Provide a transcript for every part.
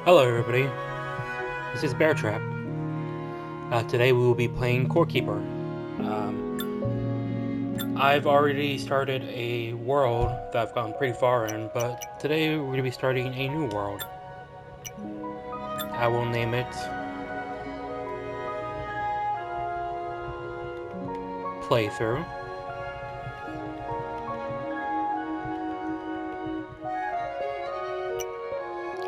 Hello everybody, this is Bear Trap. Today we will be playing Core Keeper. I've already started a world that I've gotten pretty far in, but today we're going to be starting a new world. I will name it Playthrough.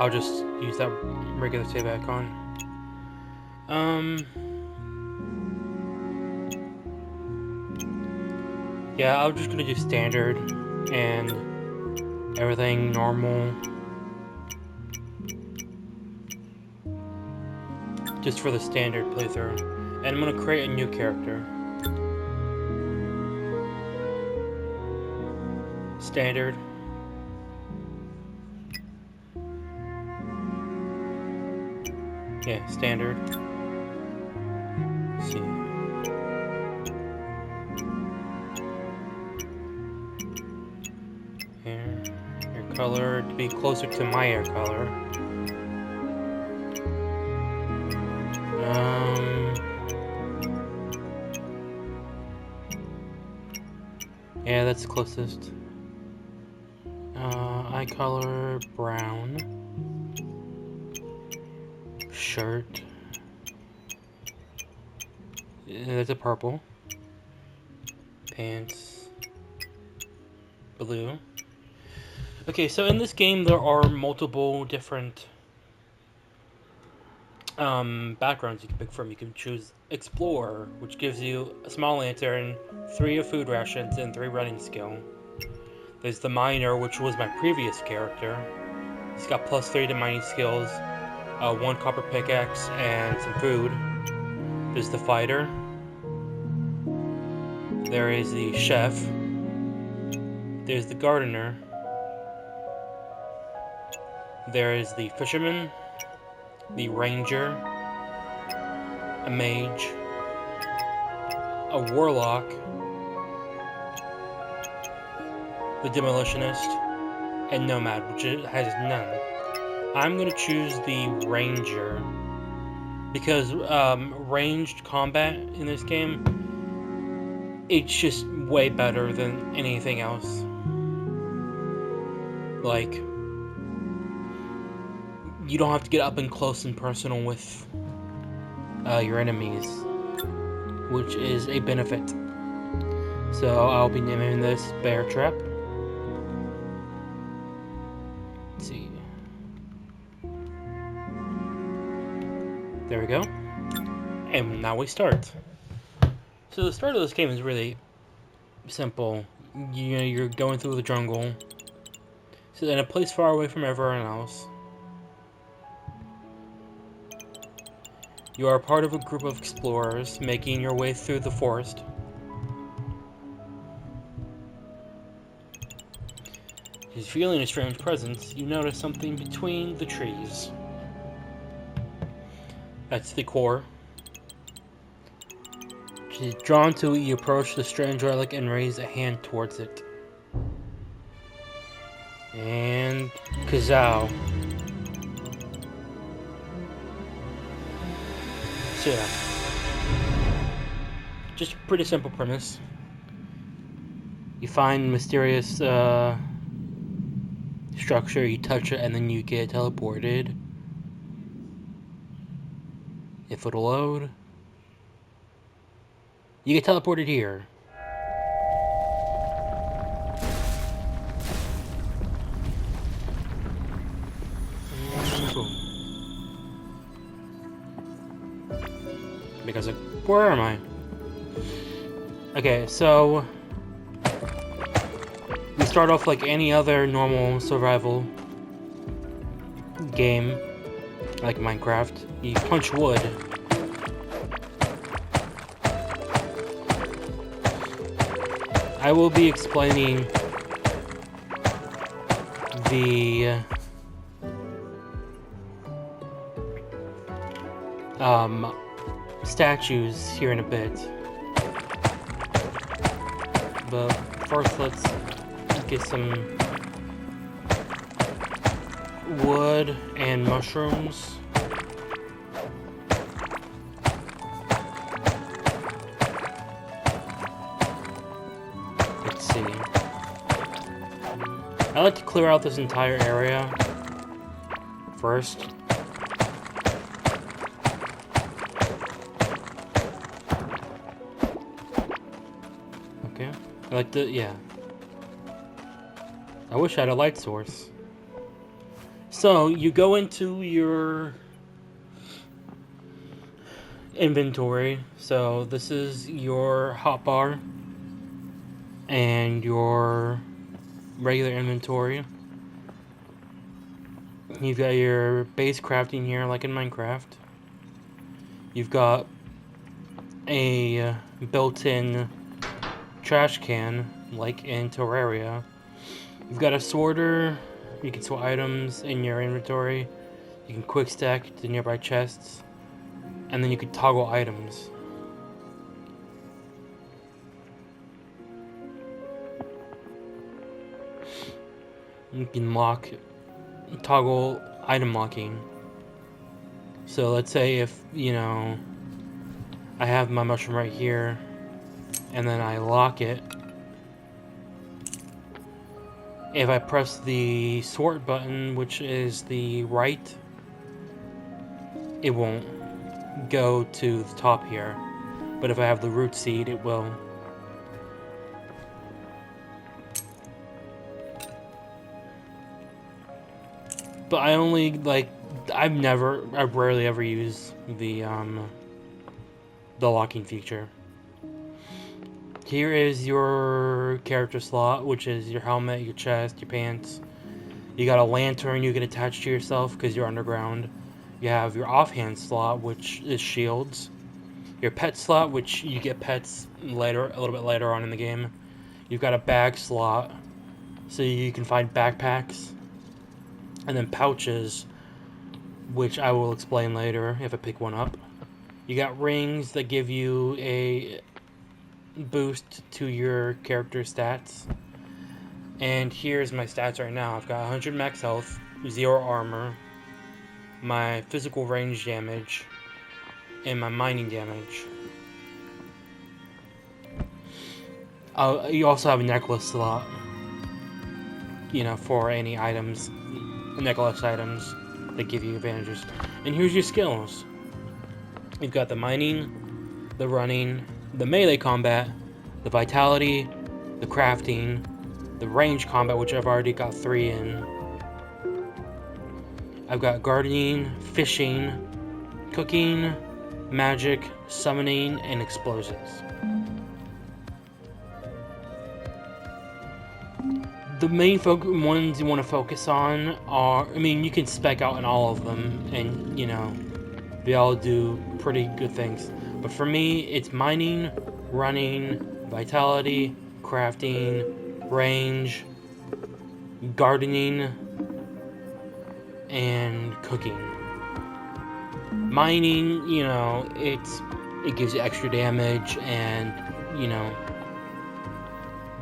I'll just use that regular save icon. Yeah, I'm just gonna do standard and everything normal. Just for the standard playthrough. And I'm gonna create a new character. Standard. Yeah, standard. Let's see. Here. Hair color to be closer to my hair color. Yeah, that's the closest. Eye color brown. Shirt. That's a purple. Pants. Blue. Okay, so in this game there are multiple different backgrounds you can pick from. You can choose Explorer, which gives you a small lantern, 3 of food rations, and 3 running skill. There's the Miner, which was my previous character. He's got +3 to mining skills, 1 copper pickaxe, and some food. There's the Fighter. There is the Chef. There's the Gardener. There is the Fisherman, the Ranger, a Mage, a Warlock, the Demolitionist, and Nomad, which has none. I'm going to choose the Ranger because ranged combat in this game, it's just way better than anything else. Like, you don't have to get up and close and personal with your enemies, which is a benefit. So I'll be naming this Bear Trap. Let's see. There we go. And now we start. So the start of this game is really simple. You know, you're going through the jungle. So in a place far away from everyone else. You are part of a group of explorers making your way through the forest. As feeling a strange presence, you notice something between the trees. That's the core. She's drawn to it. You approach the strange relic and raise a hand towards it. And Kazow. So yeah, just a pretty simple premise. You find mysterious structure, you touch it, and then you get teleported. If it'll load, you get teleported here. And boom. Because where am I? Okay, so we start off like any other normal survival game, like Minecraft. You punch wood. I will be explaining the statues here in a bit. But first let's get some wood and mushrooms. Let's see. I like to clear out this entire area first. Okay. I like the, yeah. I wish I had a light source. So, you go into your inventory. So, this is your hotbar and your regular inventory. You've got your base crafting here, like in Minecraft. You've got a built-in trash can, like in Terraria. You've got a sorter. You can sort items in your inventory. You can quick stack to nearby chests. And then you can toggle items. You can toggle item locking. So let's say if, you know, I have my mushroom right here, and then I lock it. If I press the sort button, which is the right, it won't go to the top here. But if I have the root seed, it will. But I only, like, I rarely ever use the locking feature. Here is your character slot, which is your helmet, your chest, your pants. You got a lantern you can attach to yourself because you're underground. You have your offhand slot, which is shields. Your pet slot, which you get pets later, a little bit later on in the game. You've got a bag slot, so you can find backpacks. And then pouches, which I will explain later if I pick one up. You got rings that give you a boost to your character stats. And here's my stats right now. I've got 100 max health, 0 armor, my physical range damage, and my mining damage. You also have a necklace slot, you know, for any items, necklace items that give you advantages. And here's your skills. You've got the mining, the running, the melee combat, the vitality, the crafting, the range combat, which I've already got 3 in. I've got gardening, fishing, cooking, magic, summoning, and explosives. The main ones you want to focus on are, I mean, you can spec out in all of them, and, you know, they all do pretty good things. But for me, it's mining, running, vitality, crafting, range, gardening, and cooking. Mining, you know, it gives you extra damage and, you know,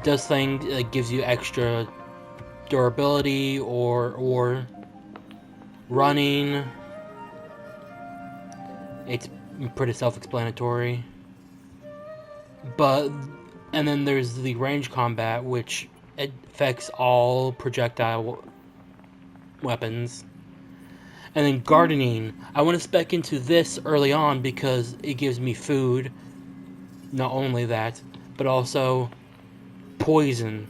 does things, it gives you extra durability or running. It's pretty self-explanatory. And then there's the range combat, which affects all projectile weapons. And then gardening. I want to spec into this early on because it gives me food. Not only that, but also poison,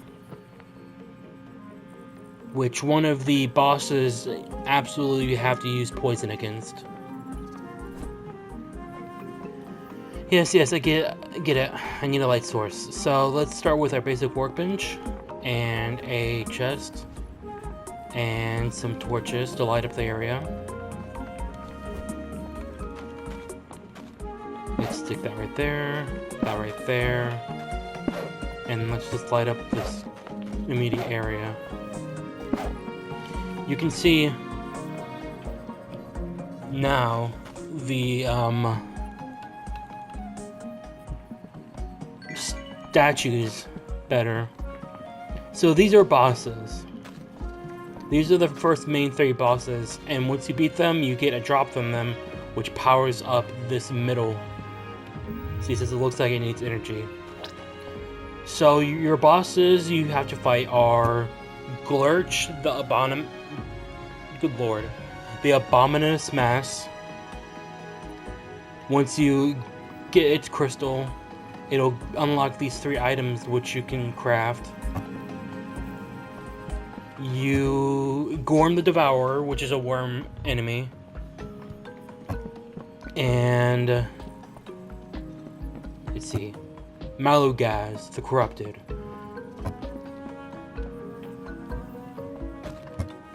which one of the bosses absolutely you have to use poison against. Yes, I get it. I need a light source. So let's start with our basic workbench and a chest and some torches to light up the area. Let's stick that right there, that right there, and let's just light up this immediate area. You can see now the statues better. So these are bosses. These are the first main 3 bosses, and once you beat them, you get a drop from them, which powers up this middle. See, since it looks like it needs energy. So your bosses you have to fight are Glurch, the Good lord. The Abominous Mass. Once you get its crystal, it'll unlock these 3 items which you can craft. Gorm the Devourer, which is a worm enemy. And let's see. Malugaz, the Corrupted.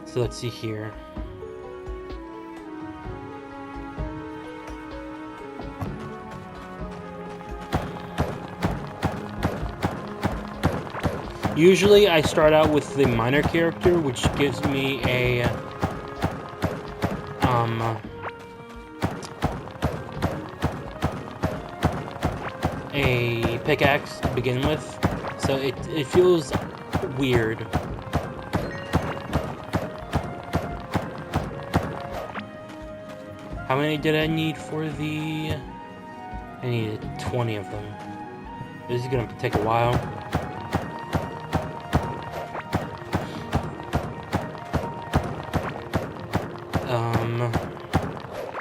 So let's see here. Usually I start out with the minor character, which gives me a pickaxe to begin with, so it feels weird. How many did I need for the... I needed 20 of them. This is gonna take a while.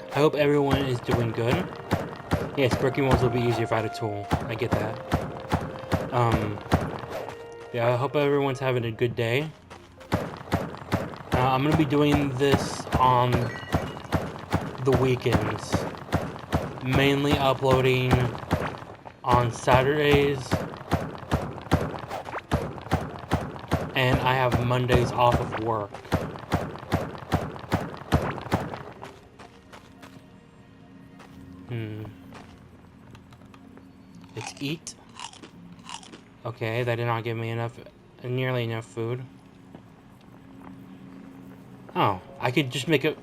I hope everyone is doing good. Yes, breaking walls will be easier if I had a tool. I get that. Yeah, I hope everyone's having a good day. I'm gonna be doing this on the weekends. Mainly uploading on Saturdays. And I have Mondays off of work. Let's eat. Okay, that did not give me nearly enough food. Oh, I could just make it.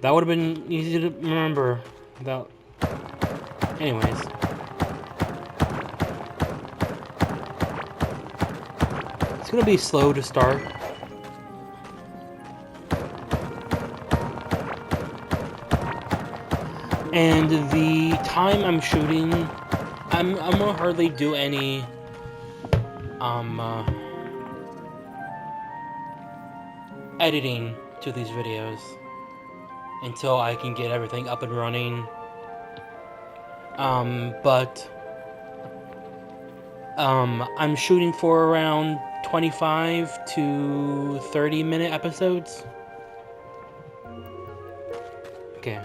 That would have been easy to remember. Anyways. It's gonna be slow to start. And the time I'm shooting, I'm gonna hardly do any editing to these videos until I can get everything up and running. But I'm shooting for around 25 to 30 minute episodes. Okay.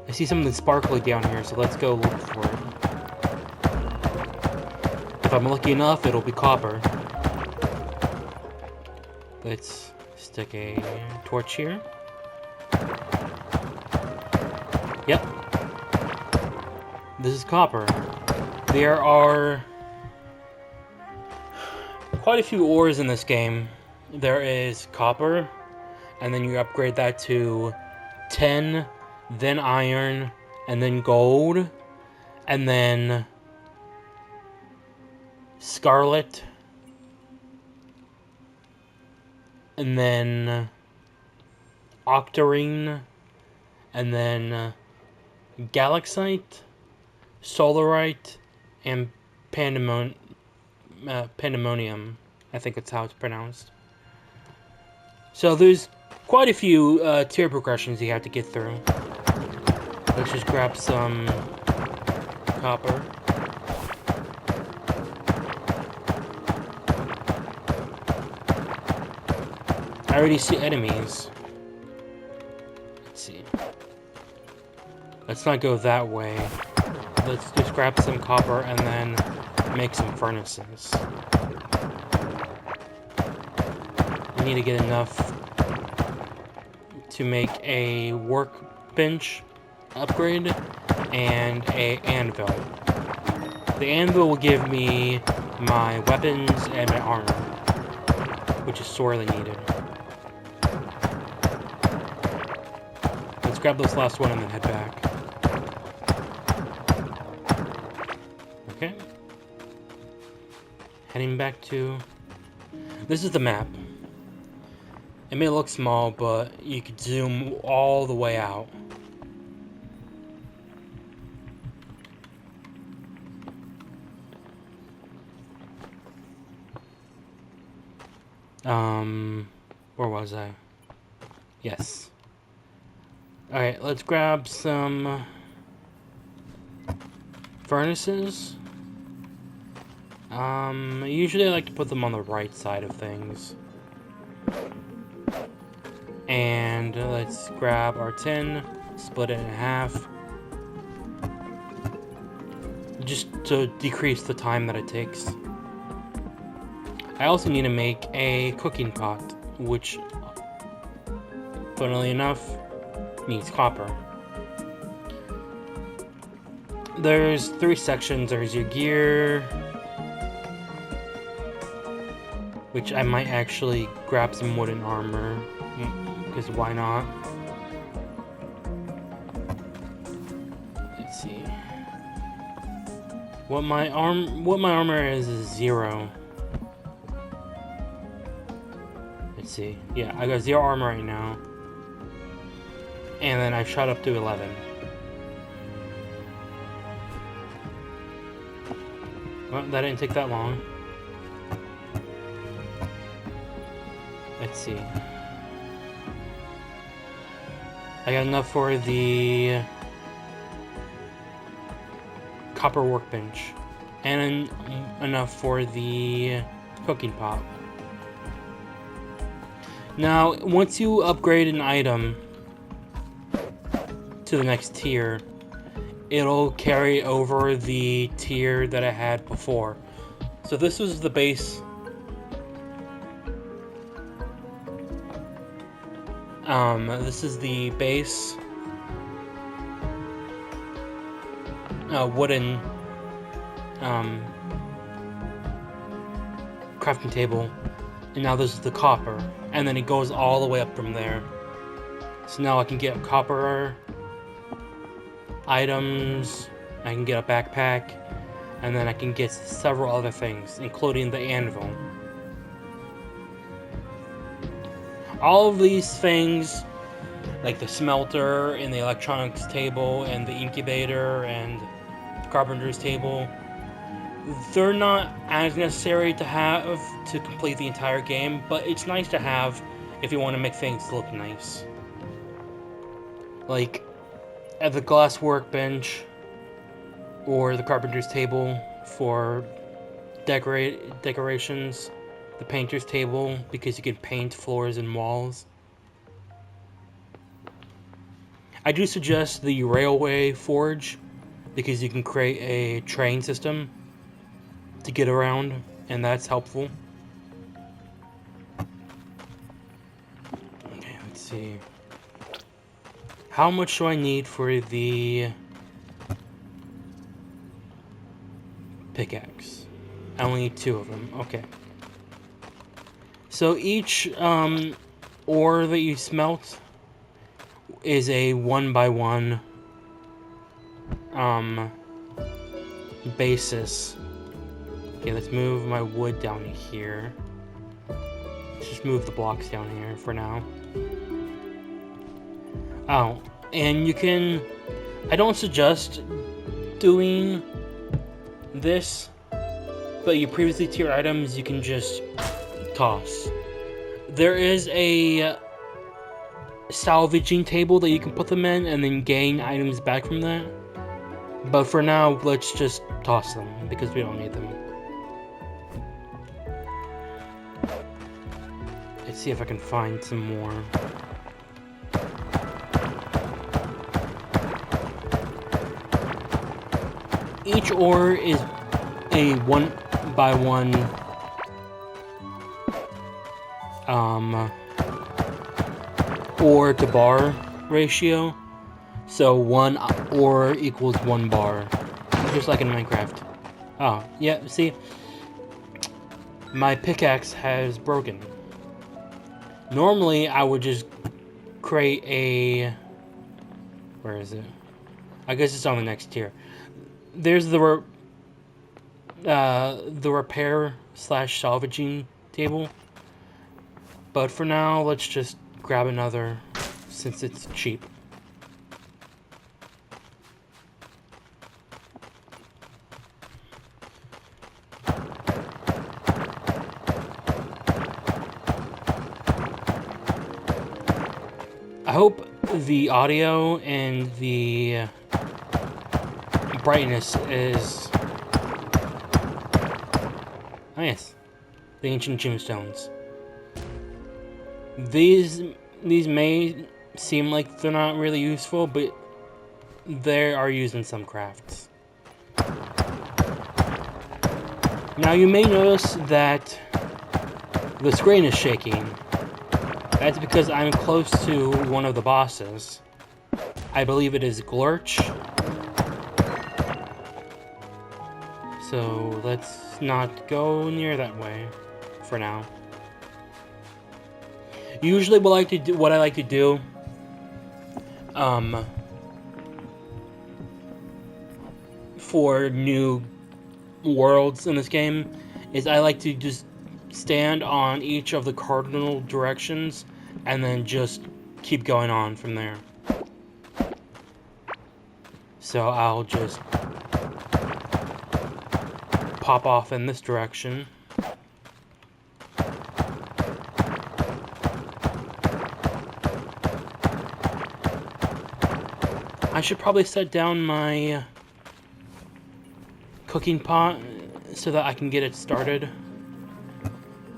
I see something sparkly down here, so let's go look for it. If I'm lucky enough, it'll be copper. Let's stick a torch here. Yep. This is copper. There are quite a few ores in this game. There is copper, and then you upgrade that to tin, then iron, and then gold, and then scarlet, and then octarine, and then galaxite, solarite, and pandemonium. I think that's how it's pronounced. So there's quite a few tier progressions you have to get through. Let's just grab some copper. I already see enemies. Let's see. Let's not go that way. Let's just grab some copper and then make some furnaces. I need to get enough to make a workbench upgrade and a anvil. The anvil will give me my weapons and my armor, which is sorely needed. Let's grab this last one and then head back. Okay. Heading back to... This is the map. It may look small, but you could zoom all the way out. Where was I? Yes. Alright, let's grab some furnaces. Usually I like to put them on the right side of things. And let's grab our tin, split it in half. Just to decrease the time that it takes. I also need to make a cooking pot, which, funnily enough, needs copper. There's 3 sections. There's your gear, which I might actually grab some wooden armor, because why not? Let's see. What my armor is 0. Let's see. Yeah, I got 0 armor right now. And then I shot up to 11. Well, that didn't take that long. Let's see. I got enough for the copper workbench. And enough for the cooking pot. Now, once you upgrade an item to the next tier, it'll carry over the tier that I had before. So this was the base. This is the base wooden crafting table, and now this is the copper, and then it goes all the way up from there. So now I can get copper items, I can get a backpack, and then I can get several other things, including the anvil. All of these things, like the smelter and the electronics table and the incubator and the carpenter's table, they're not as necessary to have to complete the entire game, but it's nice to have if you want to make things look nice. Like at the glass workbench or the carpenter's table for decorations, the painter's table because you can paint floors and walls. I do suggest the railway forge because you can create a train system to get around, and that's helpful. Okay, let's see. How much do I need for the pickaxe? I only need 2 of them. Okay. So each ore that you smelt is a 1x1 basis. Okay, let's move my wood down here. Let's just move the blocks down here for now. Oh, and you can... I don't suggest doing this, but your previously tiered items you can just toss. There is a salvaging table that you can put them in and then gain items back from that. But for now, let's just toss them because we don't need them. Let's see if I can find some more. Each ore is a 1x1 ore to bar ratio. So 1 ore equals 1 bar. Just like in Minecraft. Oh, yeah, see? My pickaxe has broken. Normally, I would just create a... Where is it? I guess it's on the next tier. There's the repair / salvaging table. But for now, let's just grab another, since it's cheap. I hope the audio and the brightness is... Oh yes, the ancient gemstones. These may seem like they're not really useful, but they are used in some crafts. Now you may notice that the screen is shaking. That's because I'm close to one of the bosses. I believe it is Glurch. So let's not go near that way for now. Usually what I like to do for new worlds in this game is I like to just stand on each of the cardinal directions and then just keep going on from there. So I'll just pop off in this direction. I should probably set down my cooking pot so that I can get it started,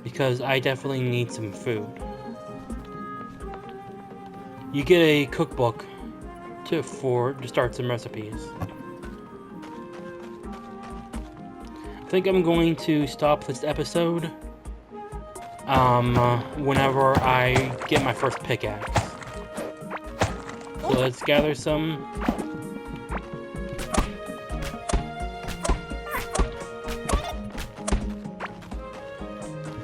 because I definitely need some food. You get a cookbook to start some recipes. I think I'm going to stop this episode whenever I get my first pickaxe. So let's gather some.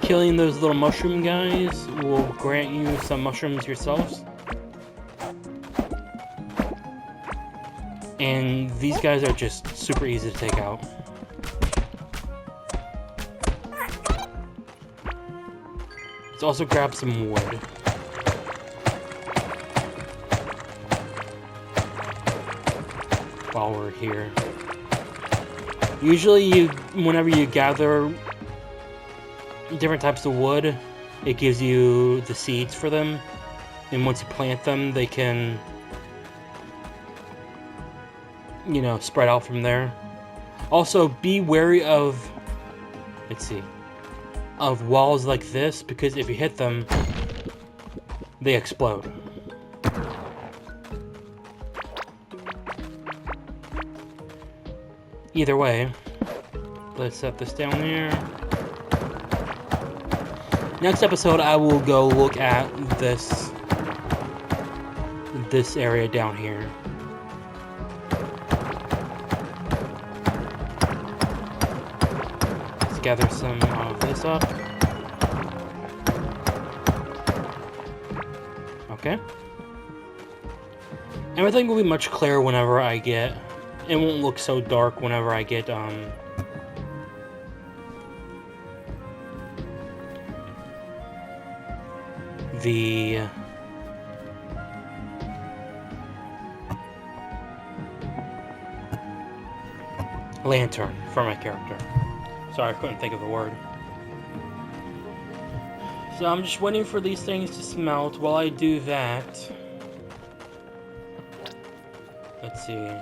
Killing those little mushroom guys will grant you some mushrooms yourselves. And these guys are just super easy to take out. Let's also grab some wood. While we're here. Usually whenever you gather different types of wood, it gives you the seeds for them. And once you plant them, they can, you know, spread out from there. Also, be wary of, of walls like this, because if you hit them, they explode. Either way, let's set this down there. Next episode, I will go look at this area down here. Let's gather some of this up. Okay. Everything will be much clearer whenever I get... It won't look so dark whenever I get, the lantern for my character. Sorry, I couldn't think of the word. So I'm just waiting for these things to smelt. While I do that, let's see.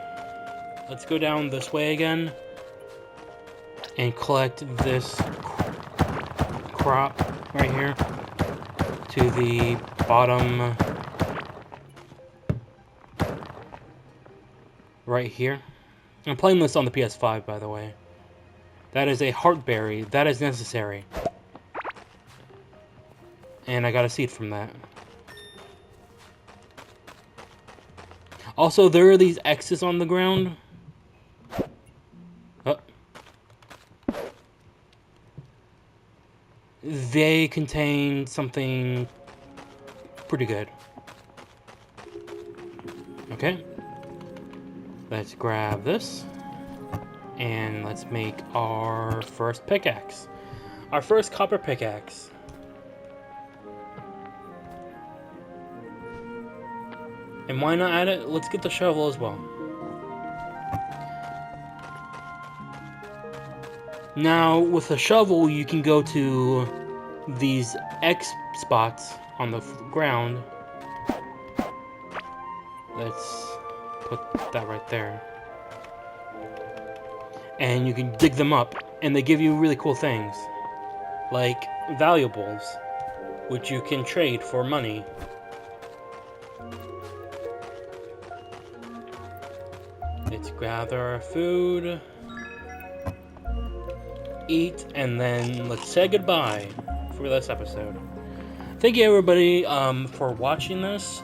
Let's go down this way again and collect this crop right here to the bottom right here. I'm playing this on the PS5, by the way. That is a heartberry. That is necessary. And I got a seed from that. Also, there are these X's on the ground. They contain something pretty good. Okay. Let's grab this. And let's make our first pickaxe. Our first copper pickaxe. And why not add it? Let's get the shovel as well. Now, with a shovel, you can go to these X spots on the ground. Let's put that right there. And you can dig them up, and they give you really cool things. Like valuables, which you can trade for money. Let's gather our food, eat, and then let's say goodbye for this episode. Thank you everybody for watching this.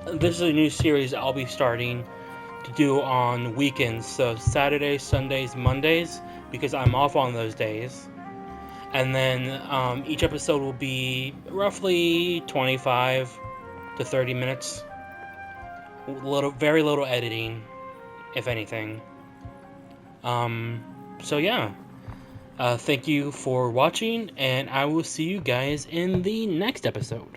This is a new series I'll be starting to do on weekends, so Saturdays, Sundays, Mondays, because I'm off on those days. And then each episode will be roughly 25 to 30 minutes. Very little editing, if anything. So yeah. Thank you for watching, and I will see you guys in the next episode.